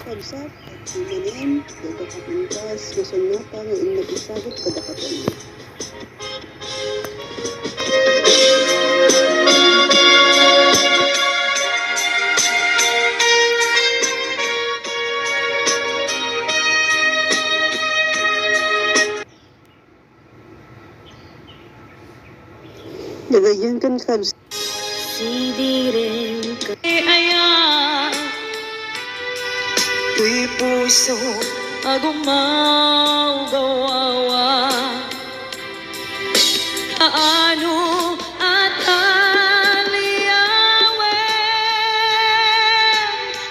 kabsat at himanin, daga kapintas, masunata nga inagisagot kadakatan mo. Dagayan kan kabsat. Sidirin ka ayan, tuy puso agumaw gawawa. Kaano at aliyawen,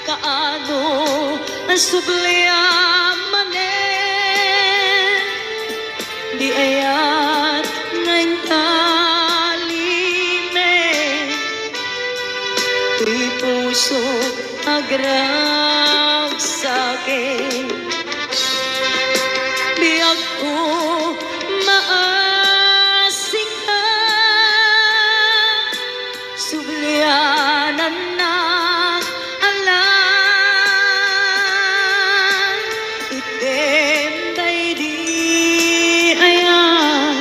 kaano ang subliamanen, di ayat ngayon tuy puso agrag sa'kin, biyag ko maasik ka, sublianan na alam, item day di ayan,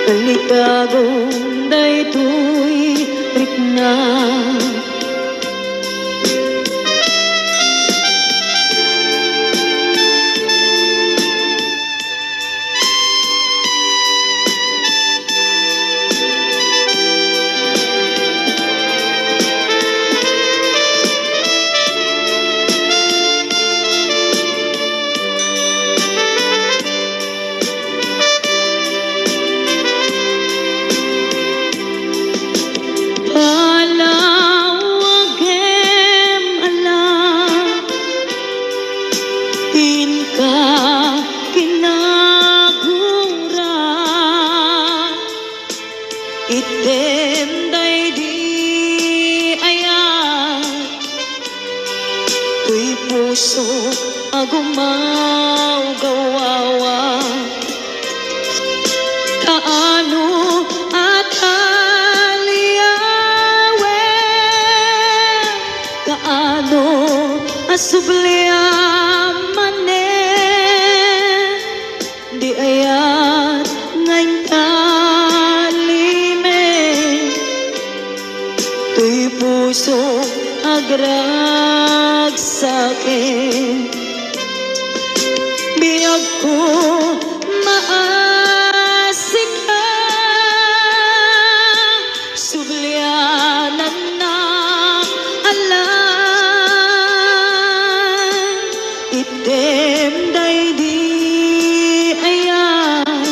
kalikagong day tuy rikna. Item day di ayan, tuy puso agumaw gawawa. Kaano at aliyawen, kaano asubliamanen, di ayan ngayon tuy puso agrag sa'kin, biyag ko maasik ka, sublianan na alam, item day di ayan,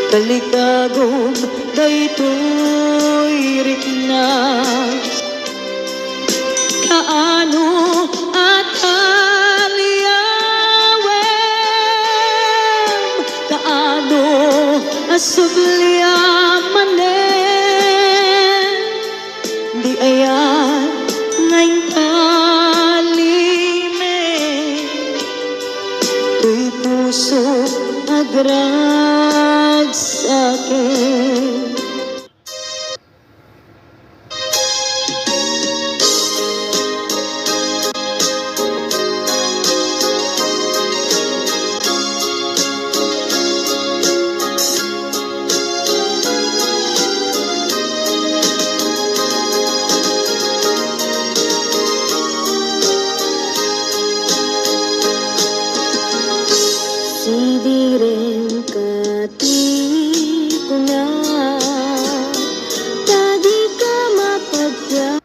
kalikagong day tuy rikna. Kaano at aliyawen, kaano asubliamanen, di ayan ngayon kalimen, tuy puso agrag sa'kin. Sidirin ka ti ko na, tadi ka mapagya.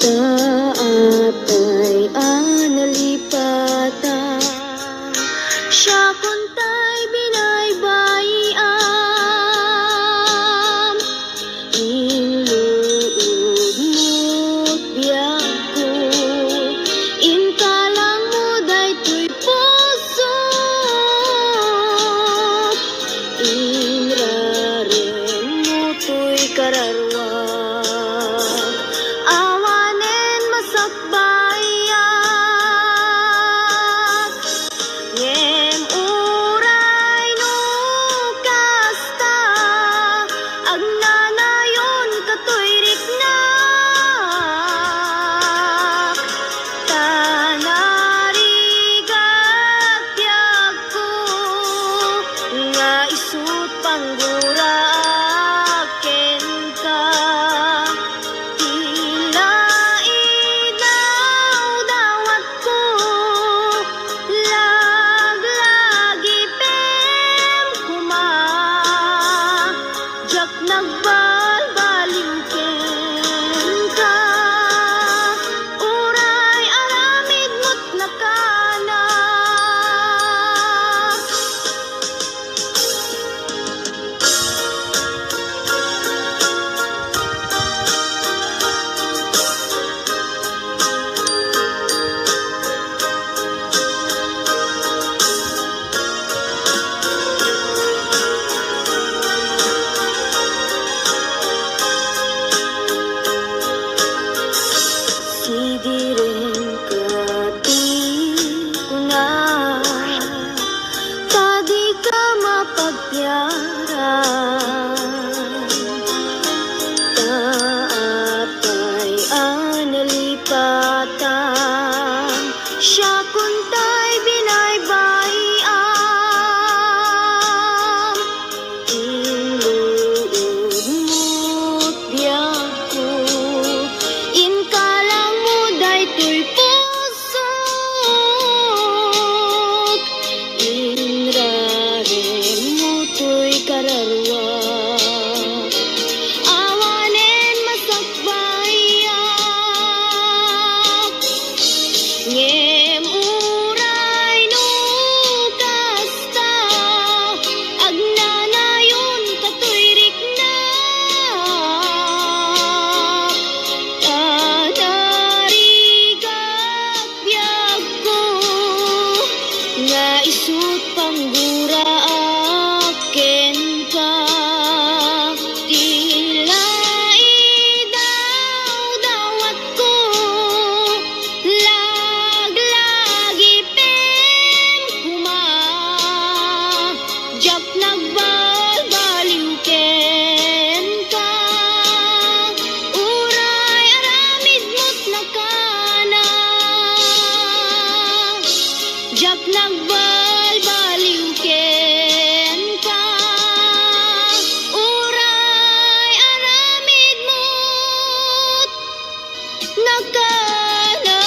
Taatay analipatan, siya kuntay binaybayan, inluud biyag ko, intalang mo day tuy puso, inraren mo tuy kararwa. Awanen masakbayan, ngem uray no nagbalbaliw ken ka, uray aramid mo't nakana. Sidirin kati kuna, tadi ka mapagpiara, taapay analipatan, siya kuntay binaybayam, iluod mo't biyak ko, inkalang mo daytoy pusok, inraren mo to'y kararwa, awanen masakbayak, ngem uray no kasta, agnanayon kato'y riknak, tanarigak biyag ko, nga isut panggura aken ka, tila idaw-dawat ko, laglagi pen kuma, jak nagbalbaliw ken ka, uray aramid mo't nakana, jak nagbalbaliw ken ka, uray aramid mo't nakana.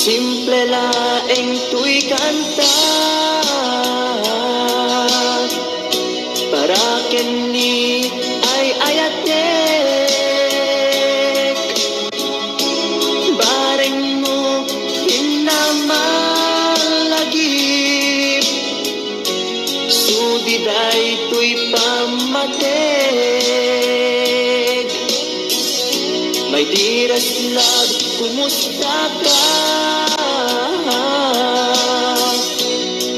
Simple laeng tuy kanta, para kenni ay ayatek, bareng mo hinamalagip, sudi day tuy pamatek. May diras lag, kumusta ka?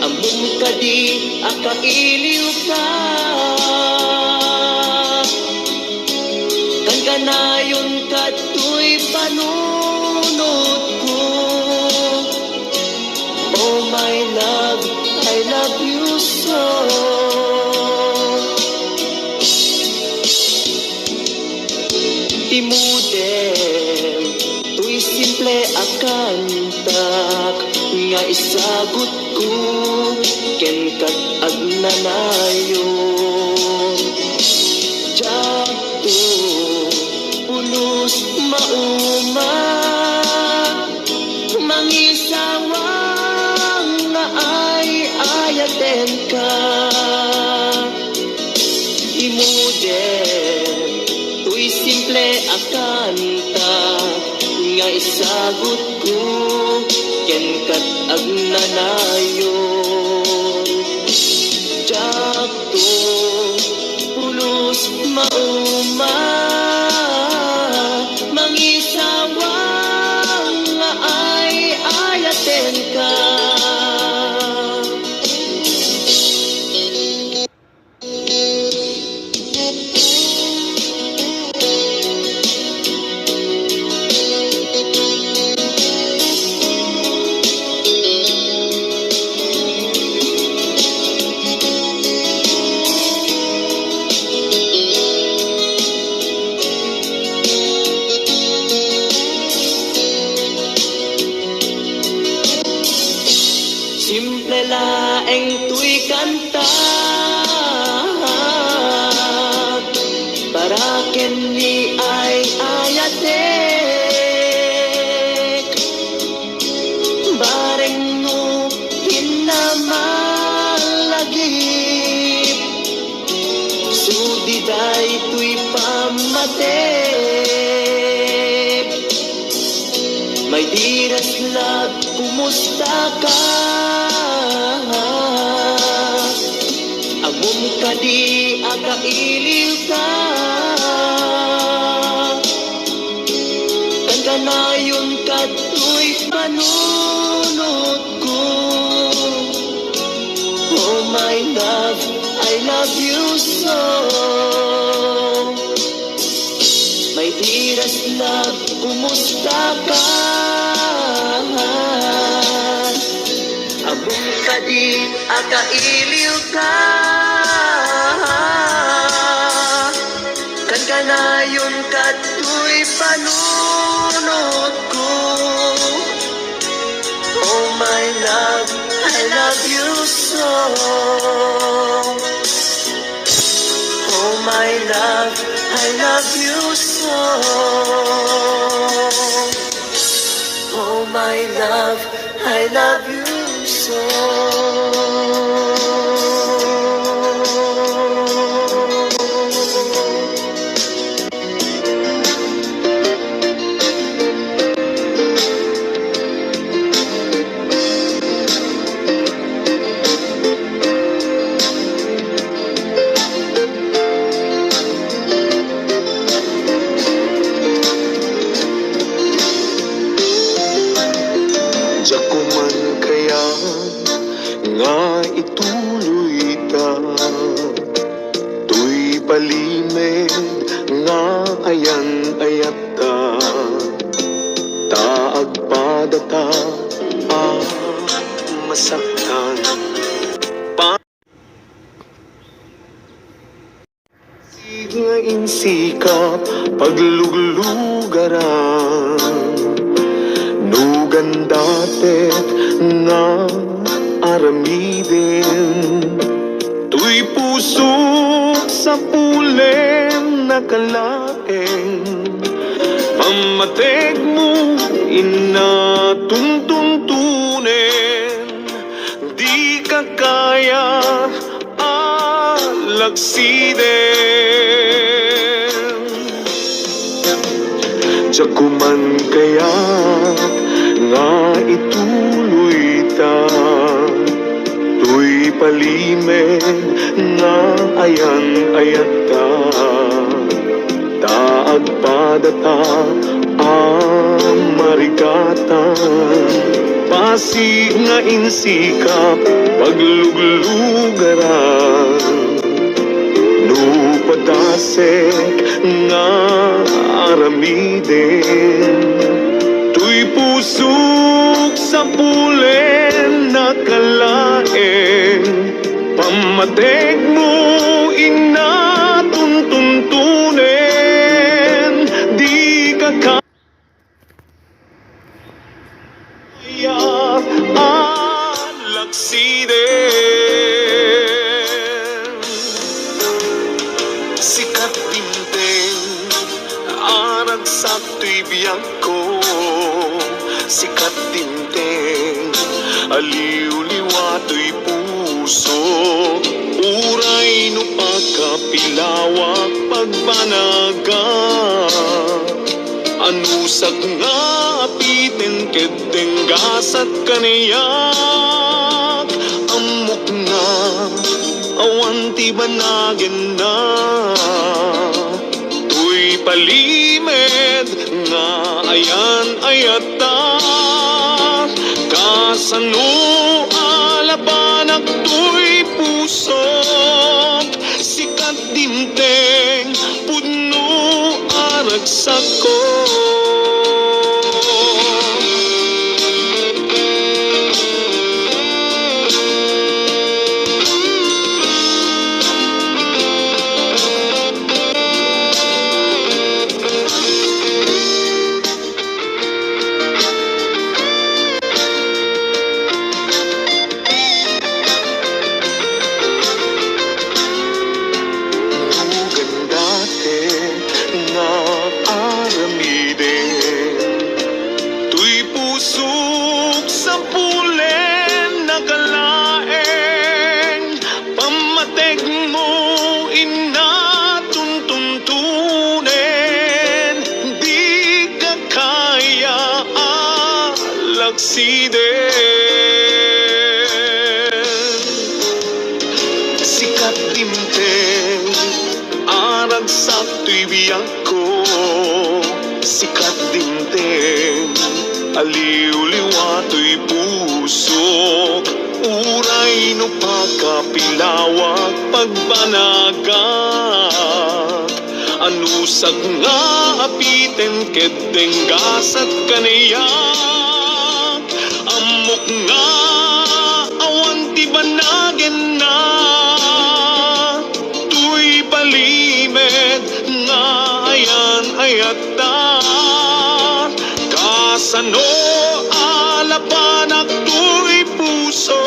Among kadi akailiw ka, kan kanayon kato'y panunod ko. Oh my love, I love you so. Timudem, tuy simple akantak, nga isagot ko, ken kat agnanayon. Jakto, pulos mauma, mangisawang nga ay ayaten ka. Timudem, tuy simple akanta, nga isagot ko, ken kat agnanayon. Jakto, pulos mauma, mangisawang nga ay ayaten ka. Simple laeng tuy kanta, para kenni ay ayatek, dearest love, kumusta ka? Agum ka di akailiw ka. Kanayon ka to'y panunod ko. Oh my love, I love you so. My dearest love, kumusta ka? Abong ka di akailiw ka. Kanayon ka to'y panunod ko. Oh my love, I love you so. Oh my love, I love you so. Oh my love, I love you so. Nga ituloy ta, tuy palimed nga ayan-ayat ta, taag padata masaktan pa nga insikap pagluglugaran nugan datet nga aramidin, tuy pusok sa pulen nakalaeng, pamateg mo inatuntuntunin, di ka kaya alagsiden. Jakuman kaya nga ituloy ta, tuy palimed nga ayan-ayat ta, taag padata marikatan, pasig nga insikap pagluglugaran, nupatasek nga aramiden, tuy pusok sa pulen nakalaeng, pamateg mo inatuntuntunin, di ka kaya alagsiden. Sikat binteng aragsak tuy biyag ko, sikat tinteng aliw-liwa tuy puso, uray no pagkapilawak pagbanaga, anusag nga apitin kedeng gasat kaniyak, amok na awan ti banagin na, tuy palimed nga ayan-ayata, kasano alabanak tuy pusok, sikat dinteng pudno aragsak ko. malaksiden. Sikat dimteng, arag sa tuy biyang ko. Sikat dimteng, aliw-liwa tuy puso. Uray no pagkapilawag pagbanagak. Anusag nga apiten kedeng gasat kanayak. Amok nga awan ti banagin na. Tuy palimed nga ayan ayata. Kasano alapanak tuy puso.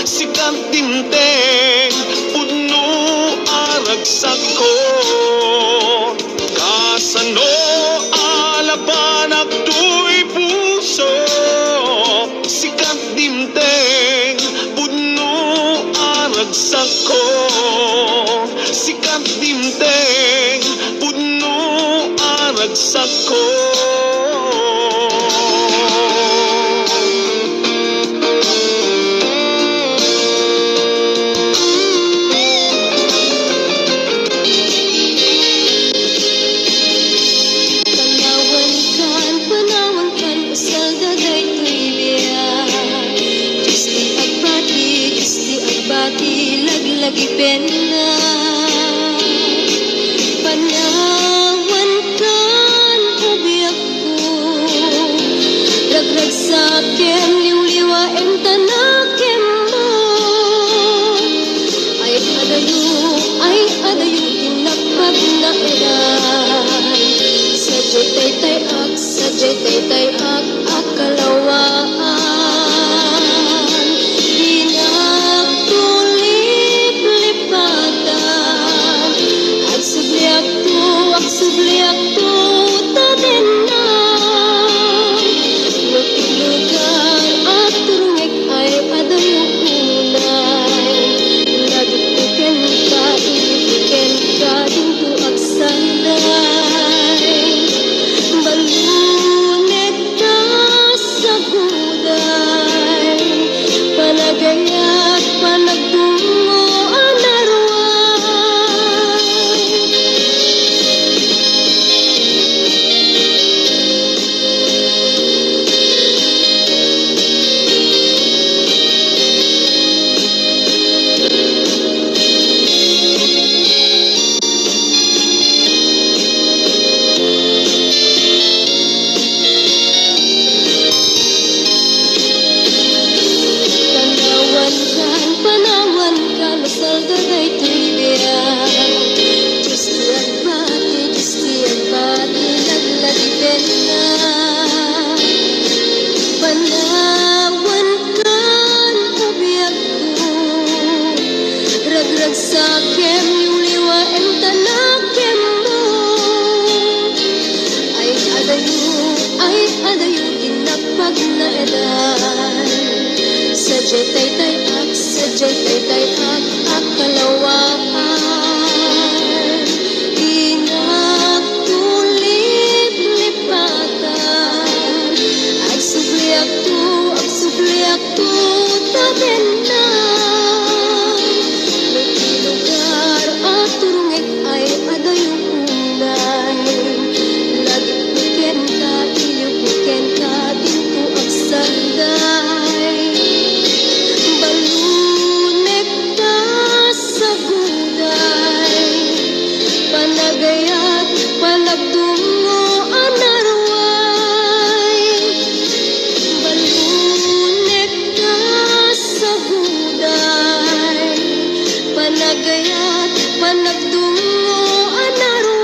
Sikat tinteng puno aragsak ko. Kasano alapanak tuy puso. Sikat tinteng puno aragsak ko. Sikat tinteng puno aragsak ko. Laglagipen na panawan kan ubiyak ko. Ragrag sa akin liw-liwain tanakim mo. Ay adayo tinapag na ilan. Sadya'y tay-tay-ak akalawaan. Subliak tu taden na. Lugar at turungek ay adayong unay. Nadupiken ka, inipiken ka, dinto agsanday. Balunet ka sa guday. Panagayat, panagtungo sakem liw-liwain tanakim mo. Ay adayo tinapag na edan. Sadya'y tay-tay-ak akalawaan. Inagtulip-lipatan. Agsubliak tu taben na. Panagayat, panagtungo anarway. Balunet ka sa guday. Panagayat, panagtungo anarway.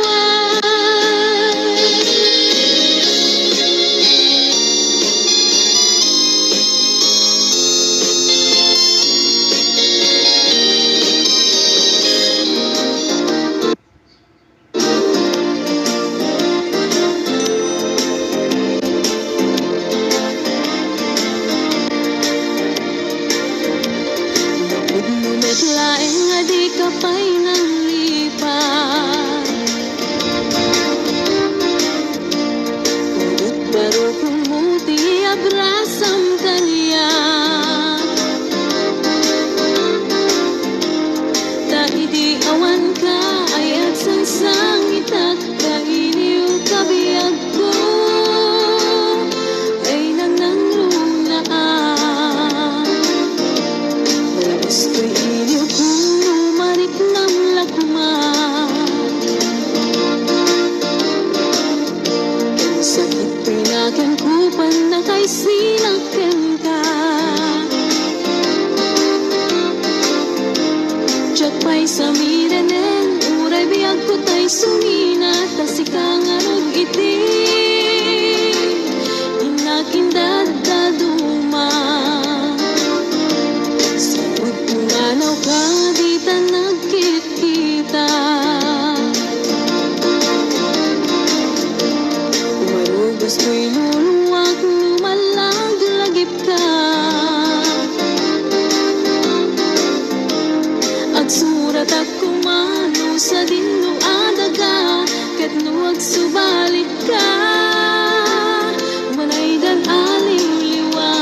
Laing nga di ka pa'y nanglipat. Ngunit baro kung ti abrasam kaniya. Ta idi awan ka ayat sangsang itak kainiw kabiyag ko ay nanangrunaan. Malabas ko'y iniw kung umarik ng lakuman. Sakit pinakan kupan na kay sinakan ka. Diyak pa'y samiranen, uray biyag ko ta'y sumina, tasikang arog iti, inakindad daduma. Sa pagpunganaw ka, di ta nagkit-kita. Umarugos ko'y luluwak, lumalag-lagip ka. Agsurat at kumano sa dinuada ka, kat nuwag subalit ka, manay dan aling liwa.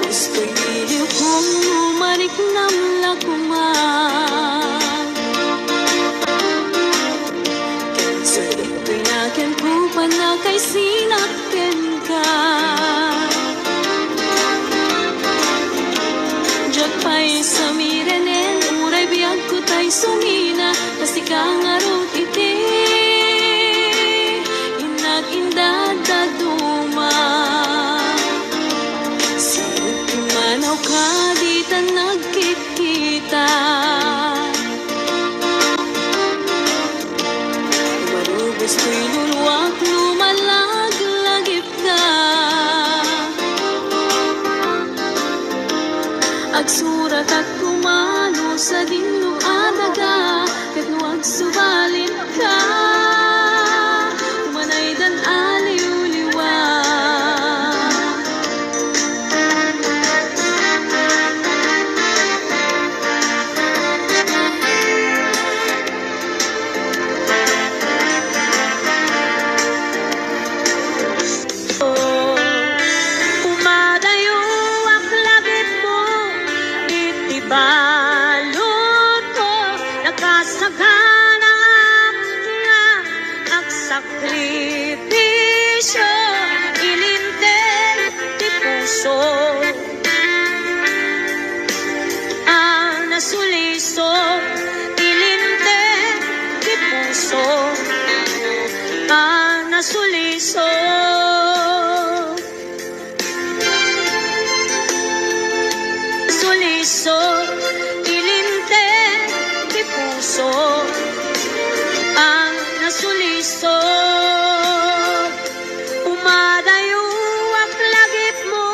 Gusto'y iliw kong umarik ng lakuman. Sulit pinakan kupan na kay sinaken ka. Diyak pa'y samiranen, uray biyag ko ta'y sumina, tasikang arot iti, inag-indad daduma. Manaw ka, di ta nagkikita. Marubos ko'y luluwak, lumalag-lagip ka. Agsurat at kumano sa dinuada ka, kat nuwag subalin ka, manay dan aliw-liwa. Umadayo ak labit mo, itibalot ko, nakasagana nga ak sakripisyo, ilinten ti puso. Ang nasuliso, ilinten ti puso. Ang nasuliso. Suliso, ilinte, di puso, ang nasuliso. Umadayo ak lagip mo,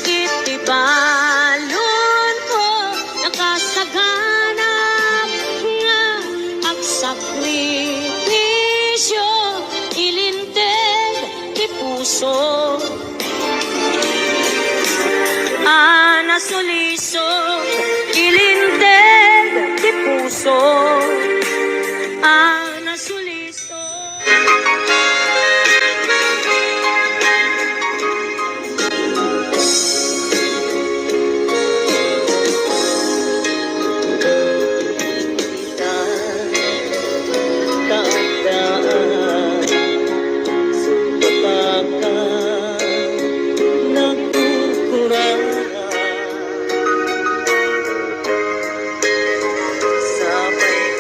itibalon ko, nakasaganap nga ak sakripisyo, ilinte, di puso. Nasuliso, ilinted, di puso, ang nasuliso. Sabay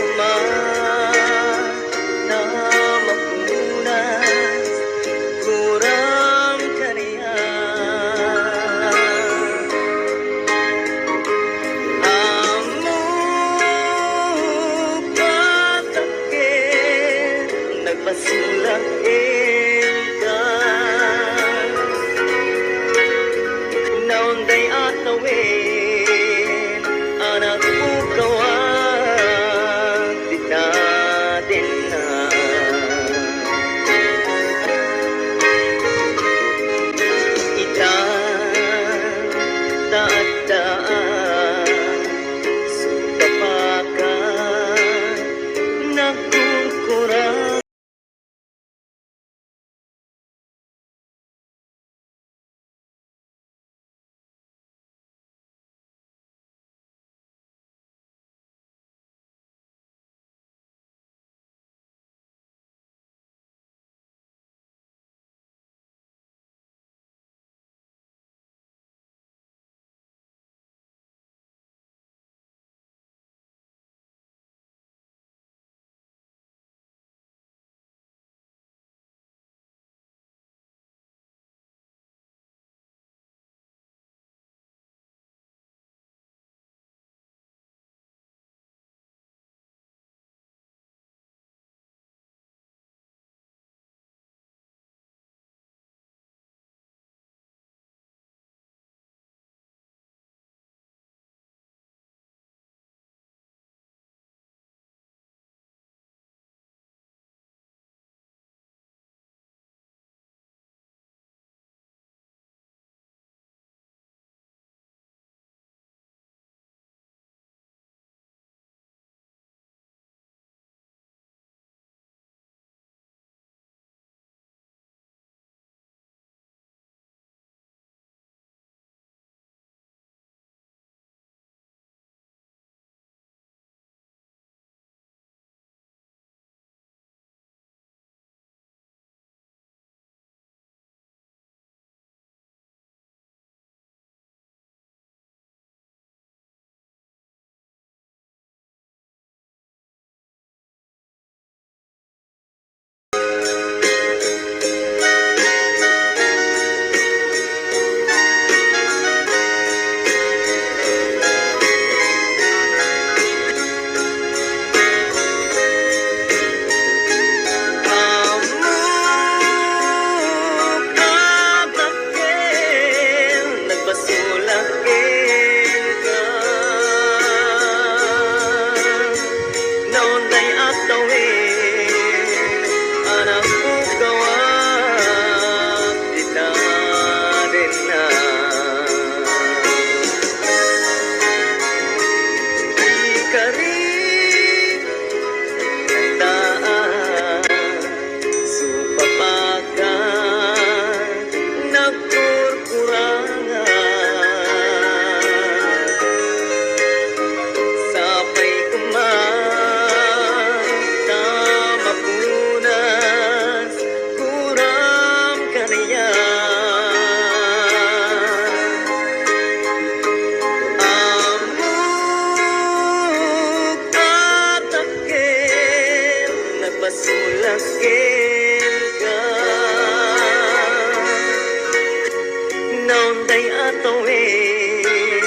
tawin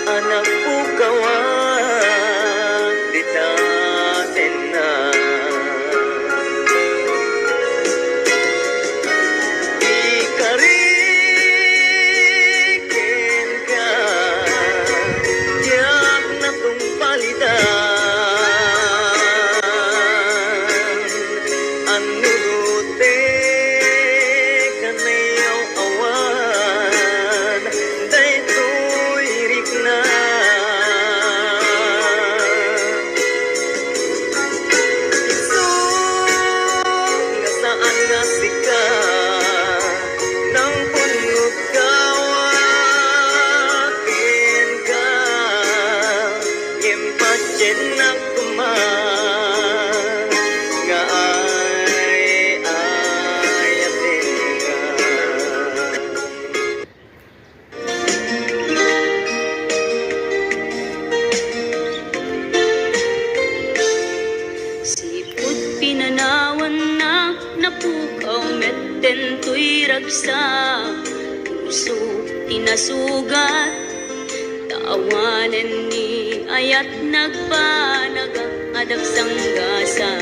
anak pukawan di natin na ikarikin ka diyak na tong palitan anurute kanayaw awan daytoy rikna nga saan nga sika nang punot kawakin ka impatyen na kuman nga ay atin ka. Sipot pinanawan na napukaw metten to'y ragsa puso tinasugat taawanan ni ayat nagpanaga adagsang gasa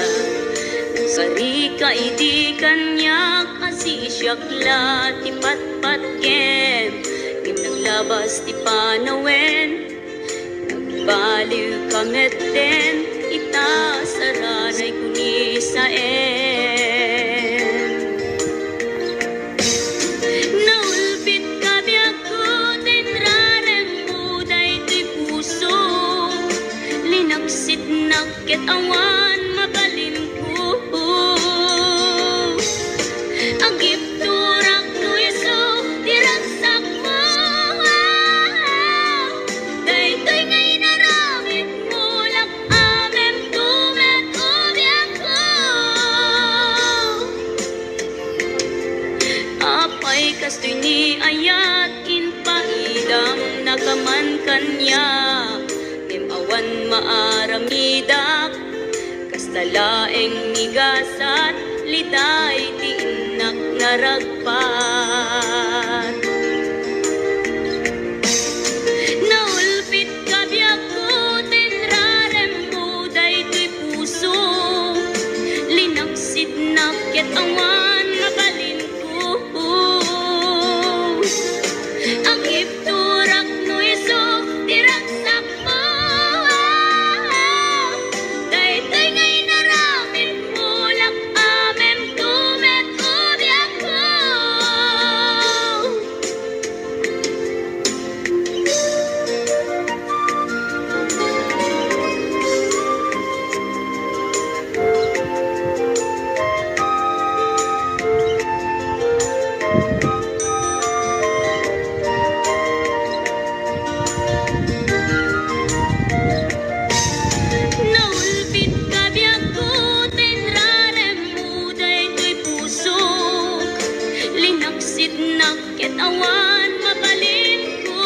sarika iti kanya kasi siyakla ti patpatken nim naglabas ti panawen nagbaliw kametten ita saranay kuni saen naulpit kabiyak ko tinrarem mo daytoy puso linaksit nakket awan mabalin ko agip turak no yeso diragsak mo daytoy ngay naramit mo lak amem tumet ubyak ko apay kastoy ni ayat inpaidam nakaman kanya awan maaramidak kastalaeng nigasat litay ti inak naragpat naulpit kabiyak ko tinrarem mo daytoy puso linaksit nakket awan mabalin ko ang ipturak no iso diragsak mo daytoy ngay naramit mo lak amem tumet ubyak ko naulpit kabiyak ko tinrarem mo daytoy puso linaksit nakket awan mabalin ko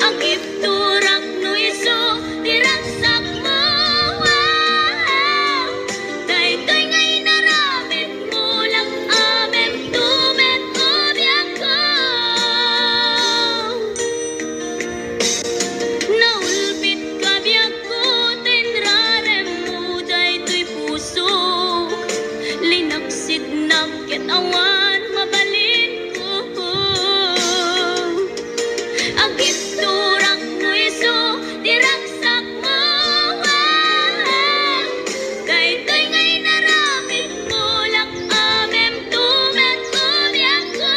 ang ipturak no iso diragsak mo daytoy ngay naramit mo lak amem tumet ubyak ko naulpit kabiyak ko tinrarem mo daytoy puso linaksit nakket awan mabalin ko agip turak no iso diragsak mo daytoy ngay naramit mo lak amem tumet ubyak ko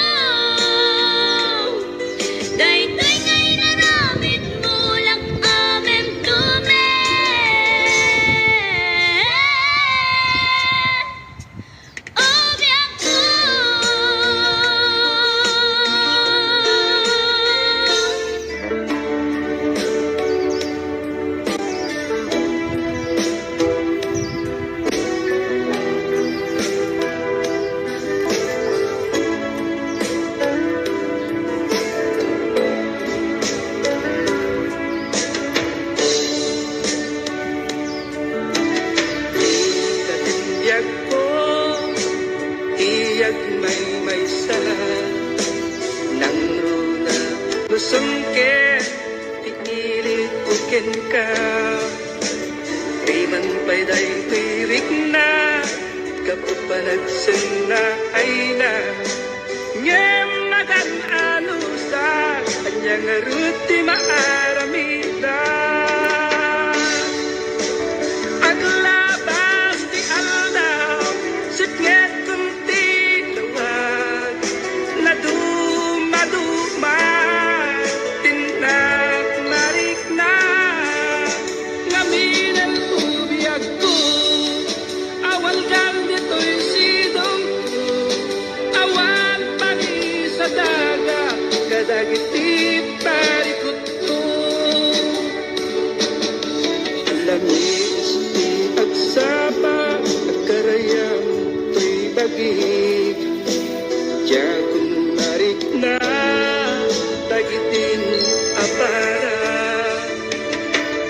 daytoy ngay naramit mo lak amem tumet ubyak ko Katindiyak ko, tiyag may sa sungke tiilit uken ka Riman pa'y day tirik na Kapapanagsan na ay na Ngem nagan anusa Kanyang aruti maaramida Aglabas di aldaw Sitnget kunti lawag Naduma-duma Tinak marik na Ngamin ang ubiyag ko Awal kang dito'y sidong ko Awal pagi sa daga Kadagiti parikot ko Alamis di agsapa Agkarayam to'y bagig Diyakong marik na Tagitin apara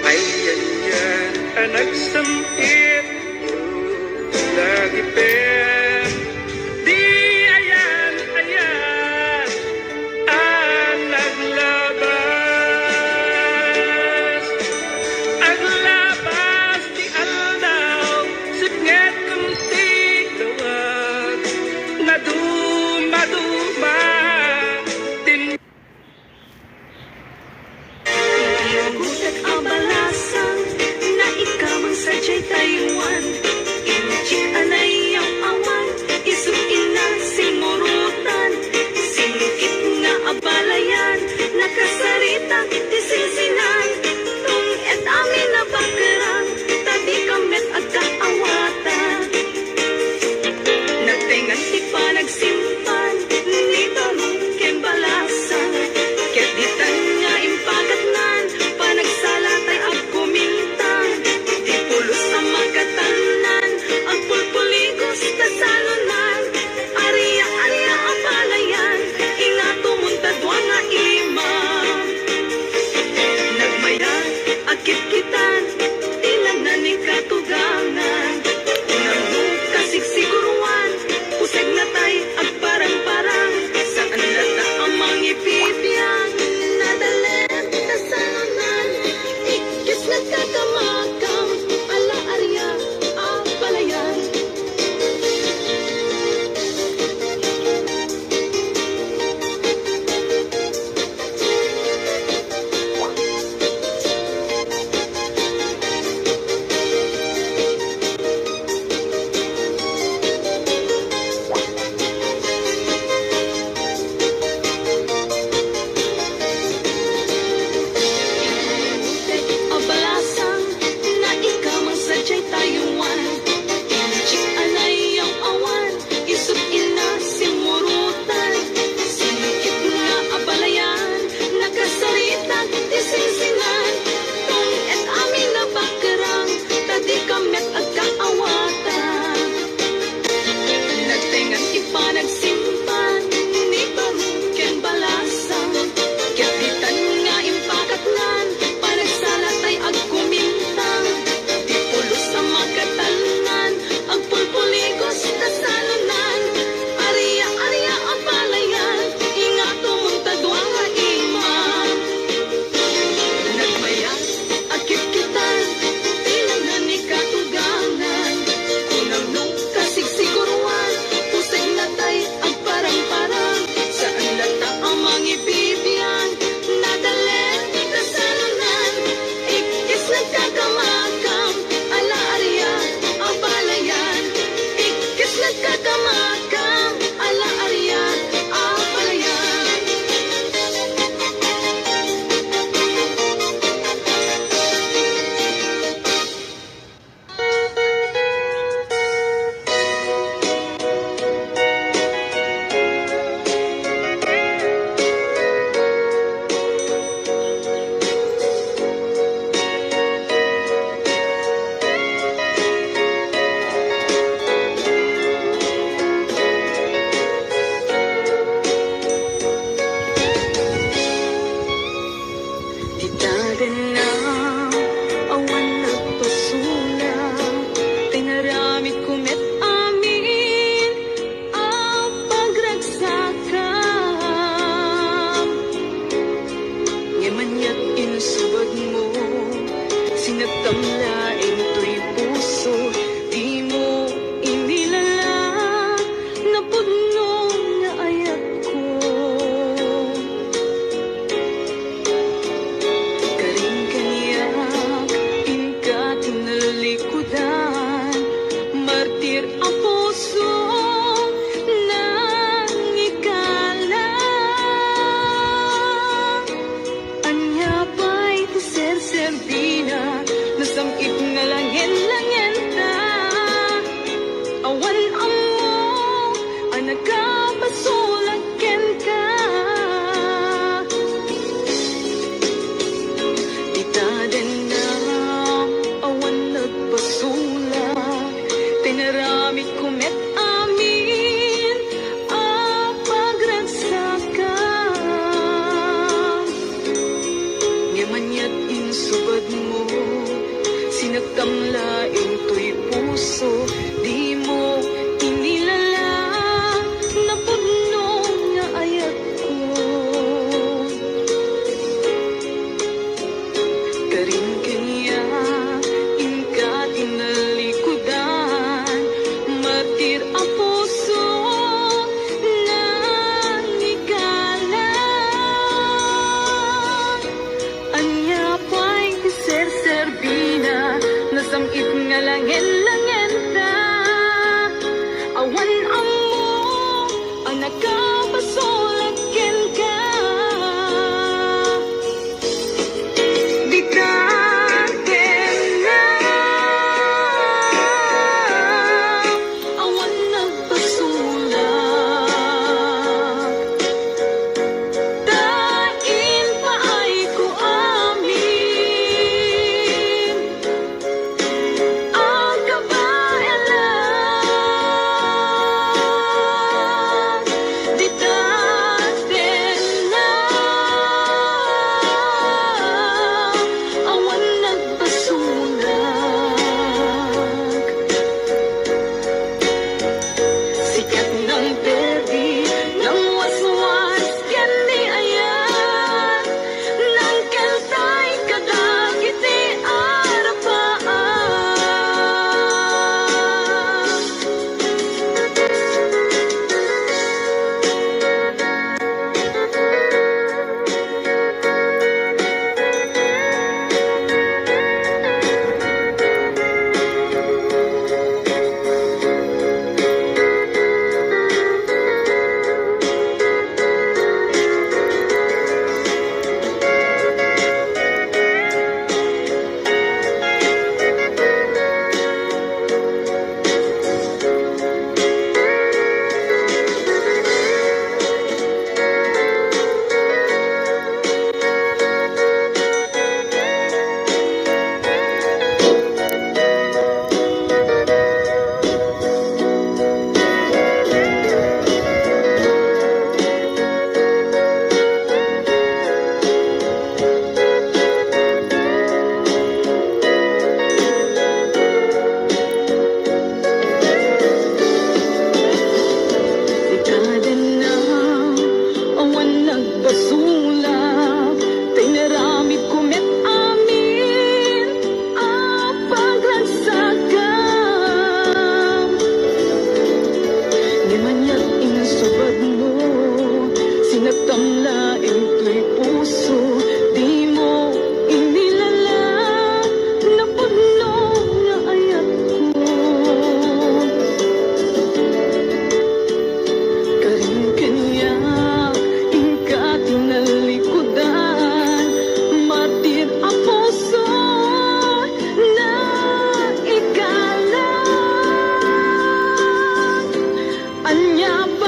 Ayan yan anak sampit Lagi pen Di ayan Anak labas Aglabas di aldaw Sipnget kunti lawag Naduma-duma Din Iugutat abalasan na ikaw ang sadya'y Taiwan Inchik alay ang awan Anya